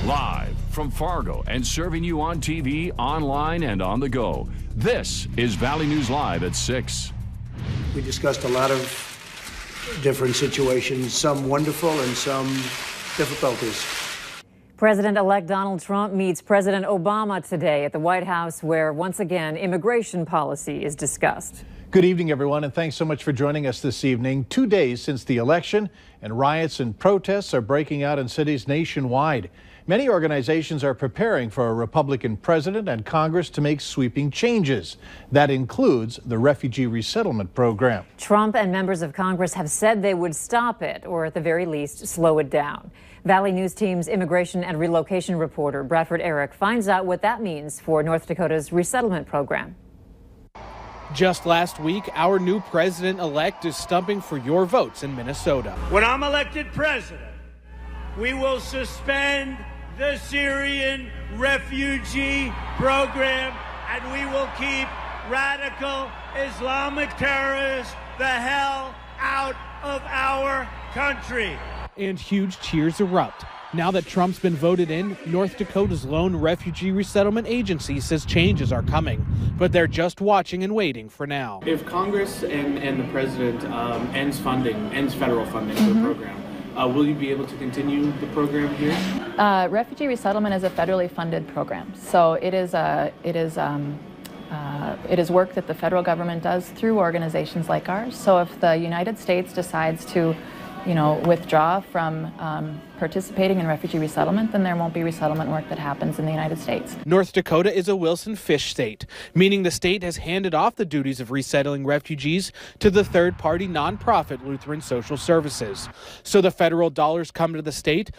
Live from Fargo and serving you on TV, online, and on the go. This is Valley News Live at 6. We discussed a lot of different situations, some wonderful and some difficulties. President-elect Donald Trump meets President Obama today at the White House, where once again immigration policy is discussed. Good evening, everyone, and thanks so much for joining us this evening. 2 days since the election, and riots and protests are breaking out in cities nationwide. Many organizations are preparing for a Republican president and Congress to make sweeping changes. That includes the refugee resettlement program. Trump and members of Congress have said they would stop it, or at the very least, slow it down. Valley News Team's immigration and relocation reporter Bradford Eric finds out what that means for North Dakota's resettlement program. Just last week, our new president-elect is stumping for your votes in Minnesota. When I'm elected president, we will suspend the Syrian refugee program, and we will keep radical Islamic terrorists the hell out of our country. And huge cheers erupt. Now that Trump's been voted in, North Dakota's lone refugee resettlement agency says changes are coming, but they're just watching and waiting for now. If Congress and the president ends federal funding for the program, will you be able to continue the program here? Refugee resettlement is a federally funded program, so it is work that the federal government does through organizations like ours. So if the United States decides to, withdraw from participating in refugee resettlement, then there won't be resettlement work that happens in the United States. North Dakota is a Wilson Fish state, meaning the state has handed off the duties of resettling refugees to the third-party nonprofit Lutheran Social Services. So the federal dollars come to the state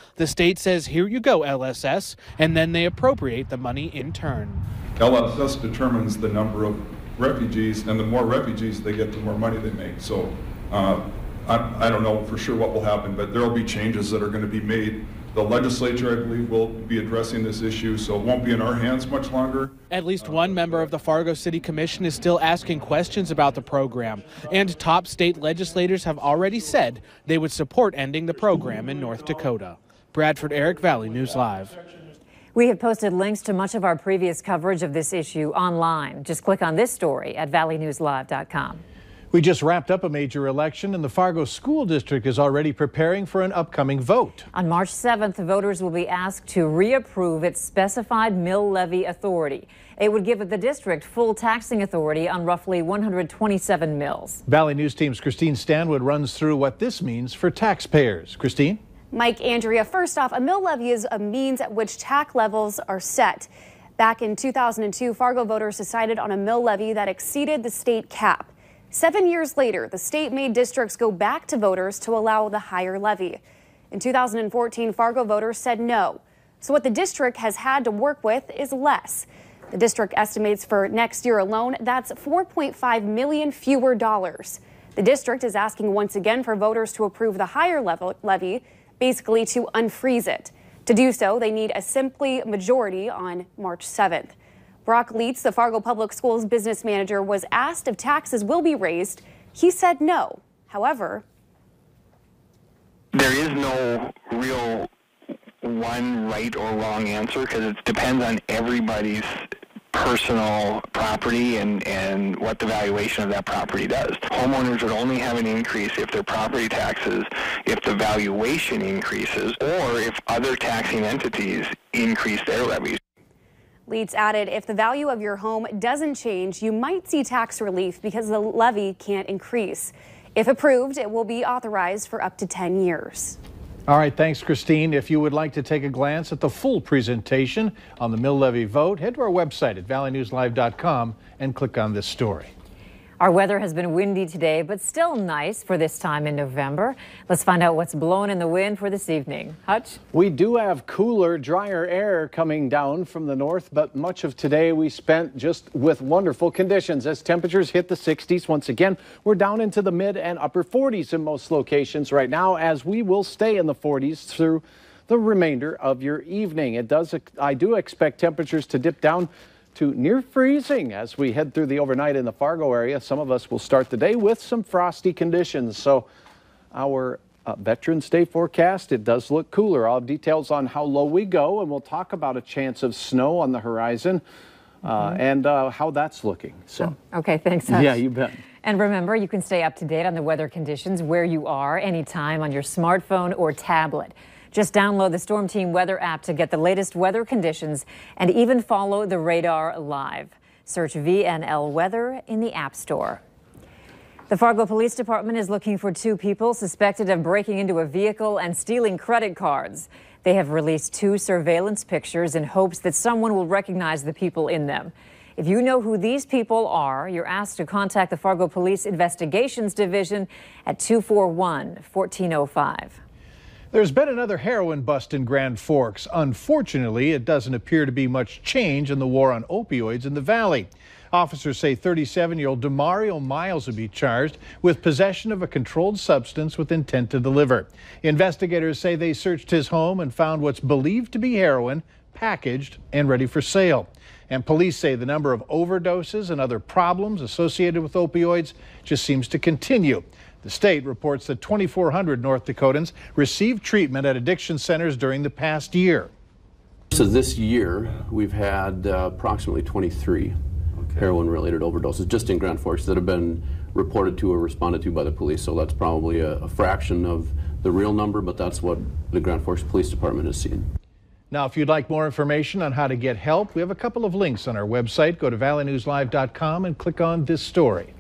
says, here you go, LSS, and then they appropriate the money in turn. LSS determines the number of refugees, and the more refugees they get, the more money they make. So I don't know for sure what will happen, but there will be changes that are going to be made. The legislature, I believe, will be addressing this issue, so it won't be in our hands much longer. At least one member of the Fargo City Commission is still asking questions about the program, and top state legislators have already said they would support ending the program in North Dakota. Bradford Eric, Valley News Live. We have posted links to much of our previous coverage of this issue online. Just click on this story at valleynewslive.com. We just wrapped up a major election, and the Fargo School District is already preparing for an upcoming vote. On March 7th, voters will be asked to reapprove its specified mill levy authority. It would give the district full taxing authority on roughly 127 mills. Valley News Team's Christine Stanwood runs through what this means for taxpayers. Christine? Mike, Andrea, first off, a mill levy is a means at which tax levels are set. Back in 2002, Fargo voters decided on a mill levy that exceeded the state cap. 7 years later, the state made districts go back to voters to allow the higher levy. In 2014, Fargo voters said no. So what the district has had to work with is less. The district estimates for next year alone, that's $4.5 million fewer dollars. The district is asking once again for voters to approve the higher levy, basically to unfreeze it. To do so, they need a simple majority on March 7th. Brock Leitz, the Fargo Public Schools business manager, was asked if taxes will be raised. He said no. However, there is no real one right or wrong answer because it depends on everybody's personal property and what the valuation of that property does. Homeowners would only have an increase if their property taxes, if the valuation increases, or if other taxing entities increase their levies. Leitz added, if the value of your home doesn't change, you might see tax relief because the levy can't increase. If approved, it will be authorized for up to 10 years. All right, thanks, Christine. If you would like to take a glance at the full presentation on the mill levy vote, head to our website at valleynewslive.com and click on this story. Our weather has been windy today, but still nice for this time in November. Let's find out what's blowing in the wind for this evening. Hutch? We do have cooler, drier air coming down from the north, but much of today we spent just with wonderful conditions as temperatures hit the 60s. Once again, we're down into the mid and upper 40s in most locations right now, as we will stay in the 40s through the remainder of your evening. I do expect temperatures to dip down to near freezing as we head through the overnight in the Fargo area. Some of us will start the day with some frosty conditions. So our Veterans Day forecast, it does look cooler. I'll have details on how low we go, and we'll talk about a chance of snow on the horizon and how that's looking. So, okay, thanks, Hush. Yeah, you bet. And remember, you can stay up to date on the weather conditions where you are anytime on your smartphone or tablet. Just download the Storm Team Weather app to get the latest weather conditions and even follow the radar live. Search VNL Weather in the App Store. The Fargo Police Department is looking for 2 people suspected of breaking into a vehicle and stealing credit cards. They have released 2 surveillance pictures in hopes that someone will recognize the people in them. If you know who these people are, you're asked to contact the Fargo Police Investigations Division at 241-1405. There's been another heroin bust in Grand Forks. Unfortunately, it doesn't appear to be much change in the war on opioids in the valley. Officers say 37-year-old Demario Miles will be charged with possession of a controlled substance with intent to deliver. Investigators say they searched his home and found what's believed to be heroin, packaged and ready for sale. And police say the number of overdoses and other problems associated with opioids just seems to continue. The state reports that 2,400 North Dakotans received treatment at addiction centers during the past year. So this year, we've had approximately 23 heroin-related overdoses just in Grand Forks that have been reported to or responded to by the police. So that's probably a fraction of the real number, but that's what the Grand Forks Police Department has seen. Now, if you'd like more information on how to get help, we have a couple of links on our website. Go to valleynewslive.com and click on this story.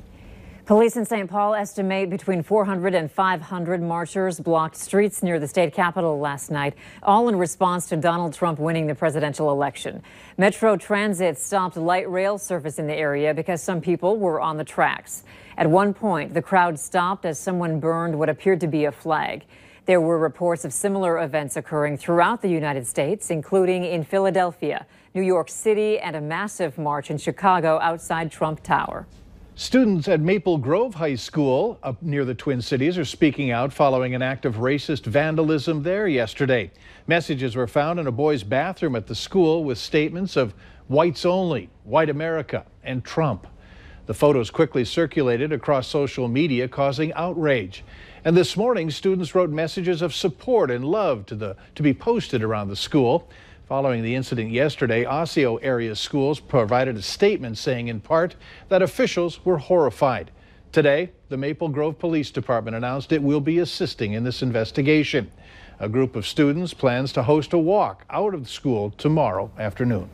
Police in St. Paul estimate between 400 and 500 marchers blocked streets near the state capitol last night, all in response to Donald Trump winning the presidential election. Metro Transit stopped light rail service in the area because some people were on the tracks. At one point, the crowd stopped as someone burned what appeared to be a flag. There were reports of similar events occurring throughout the United States, including in Philadelphia, New York City, and a massive march in Chicago outside Trump Tower. Students at Maple Grove High School up near the Twin Cities are speaking out following an act of racist vandalism there yesterday. Messages were found in a boy's bathroom at the school with statements of whites only, white America, and Trump. The photos quickly circulated across social media, causing outrage. And this morning, students wrote messages of support and love to be posted around the school. Following the incident yesterday, Osseo area schools provided a statement saying in part that officials were horrified. Today, the Maple Grove Police Department announced it will be assisting in this investigation. A group of students plans to host a walk out of the school tomorrow afternoon.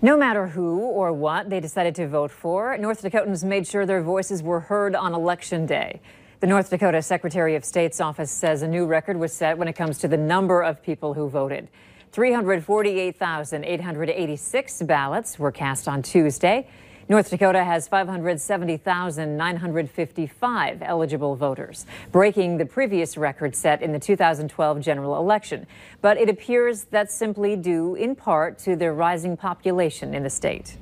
No matter who or what they decided to vote for, North Dakotans made sure their voices were heard on Election Day. The North Dakota Secretary of State's office says a new record was set when it comes to the number of people who voted. 348,886 ballots were cast on Tuesday. North Dakota has 570,955 eligible voters, breaking the previous record set in the 2012 general election. But it appears that's simply due in part to the rising population in the state.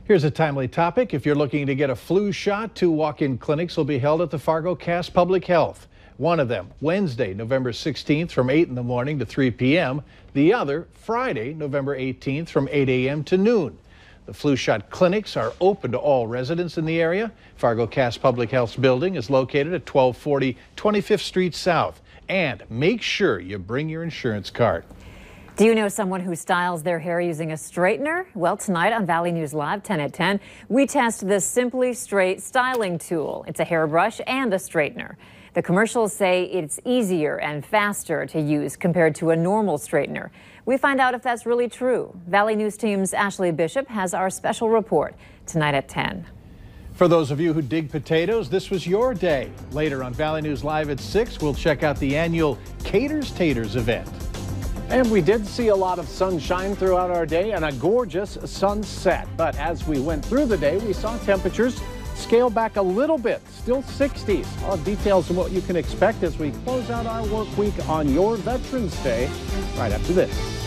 Here's a timely topic. If you're looking to get a flu shot, 2 walk-in clinics will be held at the Fargo Cass Public Health. One of them Wednesday, November 16th from 8 in the morning to 3 p.m. The other Friday, November 18th from 8 a.m. to noon. The flu shot clinics are open to all residents in the area. Fargo Cass Public Health's building is located at 1240 25th Street South. And make sure you bring your insurance card. Do you know someone who styles their hair using a straightener? Well, tonight on Valley News Live 10 at 10, we test the Simply Straight styling tool. It's a hairbrush and a straightener. The commercials say it's easier and faster to use compared to a normal straightener. We find out if that's really true. Valley News Team's Ashley Bishop has our special report tonight at 10. For those of you who dig potatoes, this was your day. Later on Valley News Live at 6, we'll check out the annual Caters Taters event. And we did see a lot of sunshine throughout our day and a gorgeous sunset. But as we went through the day, we saw temperatures scale back a little bit, still 60s. All details on what you can expect as we close out our work week on your Veterans Day right after this.